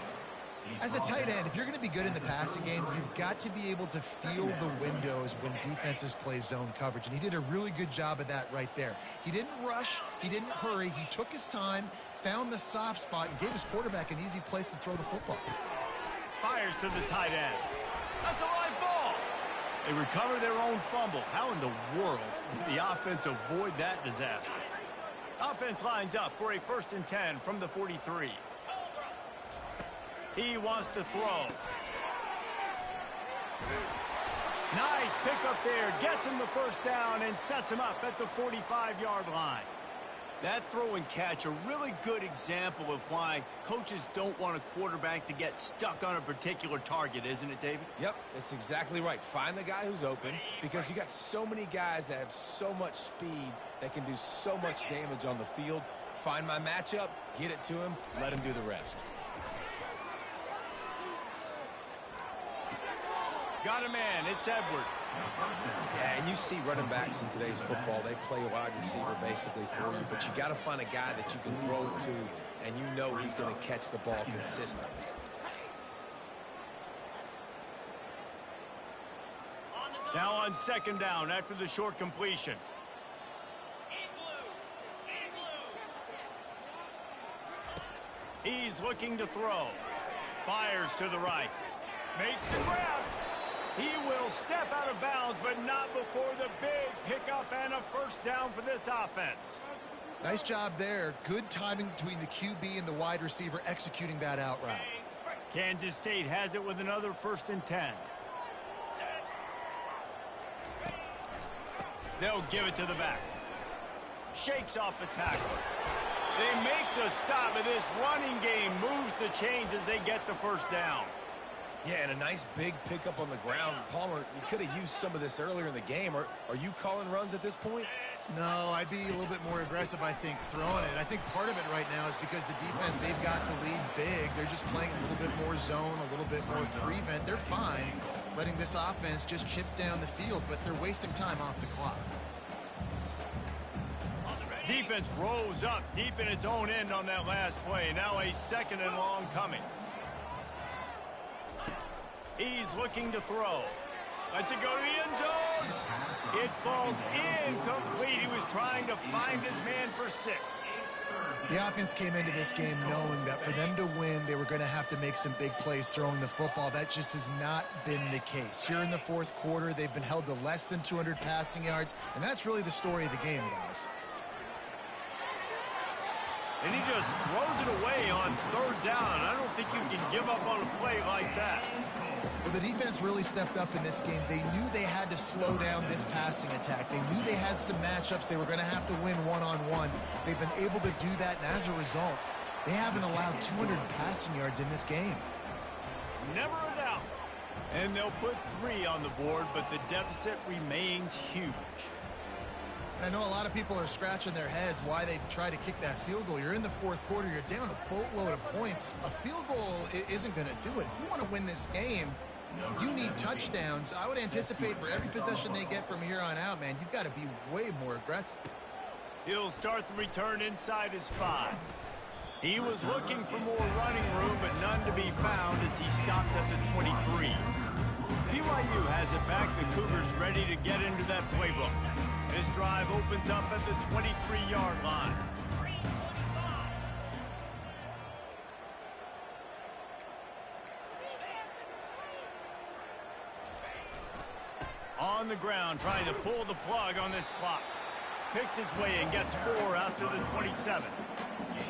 As a tight end, if you're going to be good in the passing game, you've got to be able to feel the windows when defenses play zone coverage. And he did a really good job of that right there. He didn't rush. He didn't hurry. He took his time, found the soft spot, and gave his quarterback an easy place to throw the football. Fires to the tight end. That's a live ball. They recover their own fumble. How in the world did the offense avoid that disaster? Offense lines up for a 1st and 10 from the 43. He wants to throw. Nice pickup there. Gets him the 1st down and sets him up at the 45-yard line. That throw and catch, a really good example of why coaches don't want a quarterback to get stuck on a particular target, isn't it, David? Yep, that's exactly right. Find the guy who's open, because you got so many guys that have so much speed that can do so much damage on the field. Find my matchup, get it to him, let him do the rest. Got a man. It's Edwards. Yeah, and you see running backs in today's football, they play a wide receiver basically for you, but you got to find a guy that you can throw it to, and you know he's going to catch the ball consistently. Now on 2nd down after the short completion. He's looking to throw. Fires to the right. Makes the grab. He will step out of bounds, but not before the big pickup and a 1st down for this offense. Nice job there. Good timing between the QB and the wide receiver executing that out route. Kansas State has it with another 1st and 10. They'll give it to the back. Shakes off the tackle. They make the stop, and this running game moves the chains as they get the 1st down. Yeah, and a nice big pickup on the ground. Palmer, you could have used some of this earlier in the game. Are you calling runs at this point? No, I'd be a little bit more aggressive, I think, throwing it. I think part of it right now is because the defense, they've got the lead big. They're just playing a little bit more zone, a little bit more prevent. They're fine letting this offense just chip down the field, but they're wasting time off the clock. Defense rose up deep in its own end on that last play. Now a 2nd and long coming. He's looking to throw. Lets it go to the end zone. It falls incomplete. He was trying to find his man for 6. The offense came into this game knowing that for them to win, they were going to have to make some big plays throwing the football. That just has not been the case. Here in the 4th quarter, they've been held to less than 200 passing yards, and that's really the story of the game, guys. And he just throws it away on 3rd down. I don't think think you can give up on a play like that. Well, the defense really stepped up in this game. They knew they had to slow down this passing attack. They knew they had some matchups they were going to have to win one-on-one. They've been able to do that, and as a result, they haven't allowed 200 passing yards in this game. Never a doubt. And they'll put 3 on the board, but the deficit remains huge. I know a lot of people are scratching their heads why they try to kick that field goal. You're in the fourth quarter. You're down a boatload of points. A field goal isn't going to do it. If you want to win this game, you need touchdowns. I would anticipate for every possession they get from here on out, man, you've got to be way more aggressive. He'll start the return inside his 5. He was looking for more running room, but none to be found as he stopped at the 23. BYU has it back. The Cougars ready to get into that playbook. This drive opens up at the 23-yard line. On the ground, trying to pull the plug on this clock. Picks his way and gets 4 out to the 27.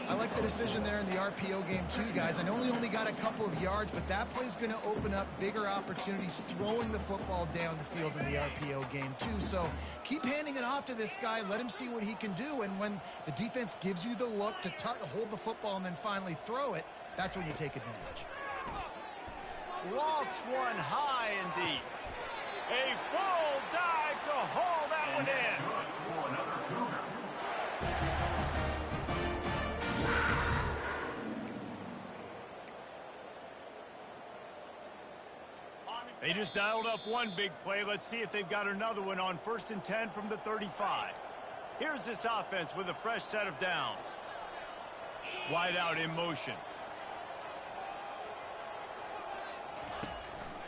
I like the decision there in the RPO game too, guys. I know he only got a couple of yards, but that play's going to open up bigger opportunities throwing the football down the field in the RPO game too. So keep handing it off to this guy. Let him see what he can do. And when the defense gives you the look to hold the football and then finally throw it, that's when you take advantage. Lofts one high and deep. A full dive to haul that one in. They just dialed up one big play. Let's see if they've got another one on 1st and 10 from the 35. Here's this offense with a fresh set of downs. Wide out in motion.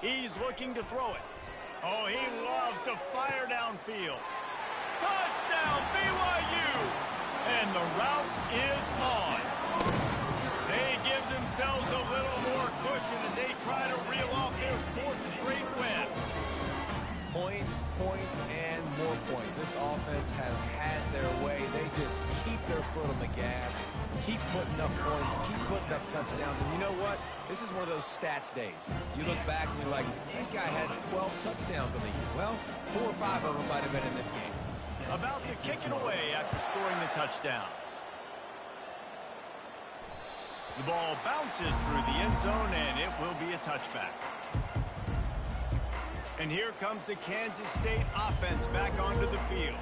He's looking to throw it. Oh, he loves to fire downfield. Touchdown, BYU! And the route is on. They give themselves a little more cushion as they try to reel off their 4th straight win. Points, points, and more points. This offense has had their way. They just keep their foot on the gas, keep putting up points, keep putting up touchdowns. And you know what? This is one of those stats days. You look back and you're like, that guy had 12 touchdowns on the year. Well, 4 or 5 of them might have been in this game. About to kick it away after scoring the touchdown. The ball bounces through the end zone, and it will be a touchback. And here comes the Kansas State offense back onto the field.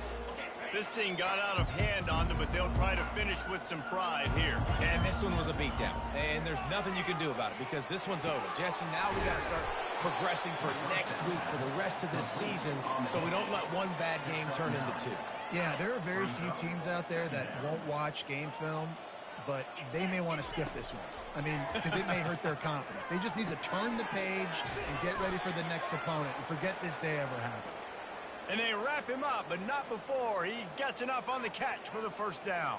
This thing got out of hand on them, but they'll try to finish with some pride here. And this one was a beatdown. And there's nothing you can do about it because this one's over. Jesse, now we got to start progressing for next week, for the rest of this season, so we don't let one bad game turn into 2. Yeah, there are very few teams out there that won't watch game film, but they may want to skip this one. I mean, because it may hurt their confidence. They just need to turn the page and get ready for the next opponent and forget this day ever happened. And they wrap him up, but not before he gets enough on the catch for the 1st down.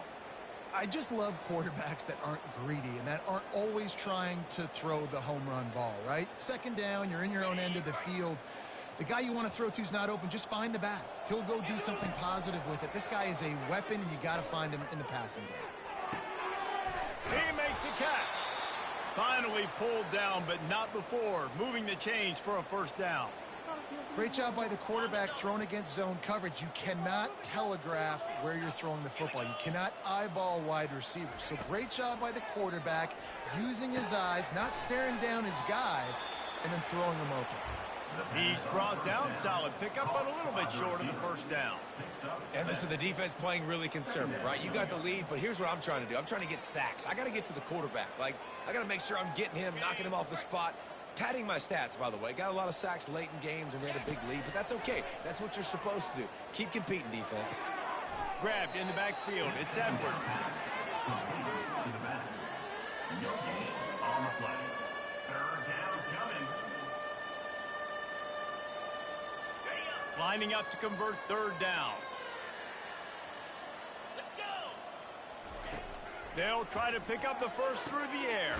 I just love quarterbacks that aren't greedy and that aren't always trying to throw the home run ball, right? 2nd down, you're in your own end of the field. The guy you want to throw to is not open. Just find the back. He'll go do something positive with it. This guy is a weapon, and you got to find him in the passing game. He makes a catch. Finally pulled down, but not before. Moving the chains for a 1st down. Great job by the quarterback throwing against zone coverage. You cannot telegraph where you're throwing the football. You cannot eyeball wide receivers. So great job by the quarterback using his eyes, not staring down his guy, and then throwing him open. He's brought down solid pickup, but a little bit short of the 1st down. And listen, the defense playing really conservative, right? You got the lead, but here's what I'm trying to do. I'm trying to get sacks. I got to get to the quarterback. Like, I got to make sure I'm getting him, knocking him off the spot. Padding my stats, by the way. Got a lot of sacks late in games and we had a big lead, but that's okay. That's what you're supposed to do. Keep competing, defense. Grabbed in the backfield. It's Edwards. No gain on the play. 3rd down coming. Lining up to convert 3rd down. Let's go. They'll try to pick up the 1st through the air.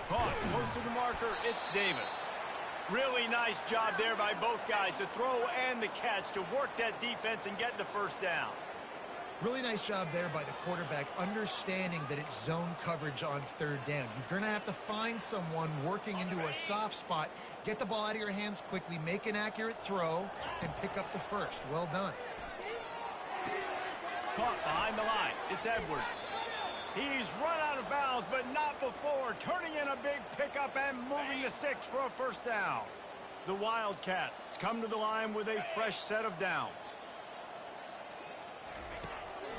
Caught close to the marker. It's Davis. Really nice job there by both guys to throw and the catch to work that defense and get the 1st down. Really nice job there by the quarterback, understanding that it's zone coverage on third down. You're going to have to find someone working into a soft spot, get the ball out of your hands quickly, make an accurate throw, and pick up the first. Well done. Caught behind the line. It's Edwards. He's run out of bounds, but not before turning in a big pickup and moving the sticks for a first down. The Wildcats come to the line with a fresh set of downs.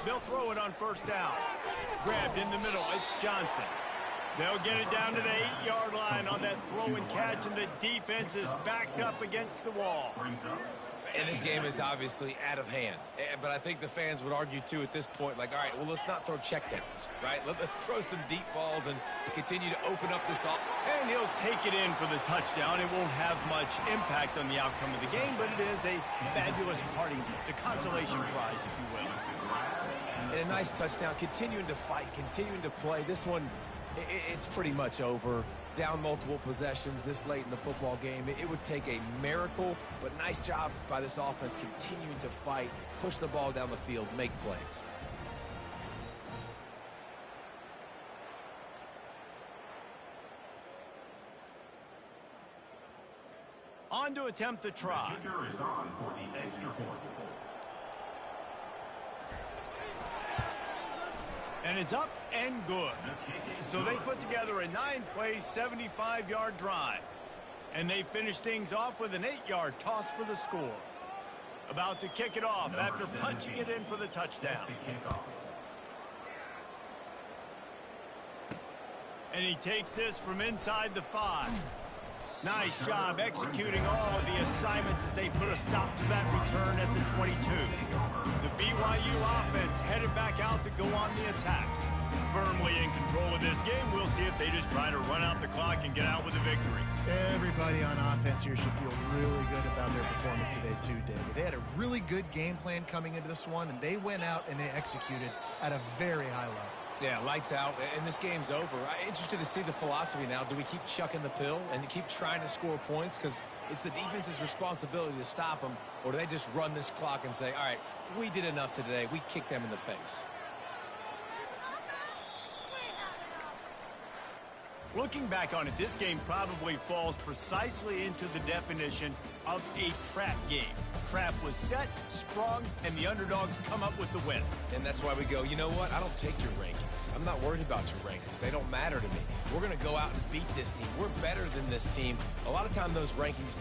They'll throw it on first down. Grabbed in the middle. It's Johnson. They'll get it down to the 8-yard line on that throw and catch, and the defense is backed up against the wall. And this game is obviously out of hand. But I think the fans would argue, too, at this point, like, all right, well, let's not throw checkdowns, right? Let's throw some deep balls and continue to open up this off. And he'll take it in for the touchdown. It won't have much impact on the outcome of the game, but it is a fabulous parting gift, a consolation prize, if you will. And a nice touchdown, continuing to fight, continuing to play. This one, it's pretty much over. Down multiple possessions this late in the football game. It would take a miracle, but nice job by this offense continuing to fight, push the ball down the field, make plays. On to attempt the try. The kicker is on for the extra point. And it's up and good. So they put together a 9-play, 75-yard drive. And they finish things off with an 8-yard toss for the score. About to kick it off after punching it in for the touchdown. And he takes this from inside the 5. Nice job executing all of the assignments as they put a stop to that return at the 22. The BYU offense headed back out to go on the attack. Firmly in control of this game, we'll see if they just try to run out the clock and get out with a victory. Everybody on offense here should feel really good about their performance today too, David. They had a really good game plan coming into this one, and they went out and they executed at a very high level. Yeah, lights out, and this game's over. I'm interested to see the philosophy now. Do we keep chucking the pill and keep trying to score points? Because it's the defense's responsibility to stop them, or do they just run this clock and say, all right, we did enough today. We kicked them in the face. Looking back on it, this game probably falls precisely into the definition of a trap game. Trap was set, sprung, and the underdogs come up with the win. And that's why we go, you know what? I don't take your rankings. I'm not worried about your rankings. They don't matter to me. We're going to go out and beat this team. We're better than this team. A lot of time those rankings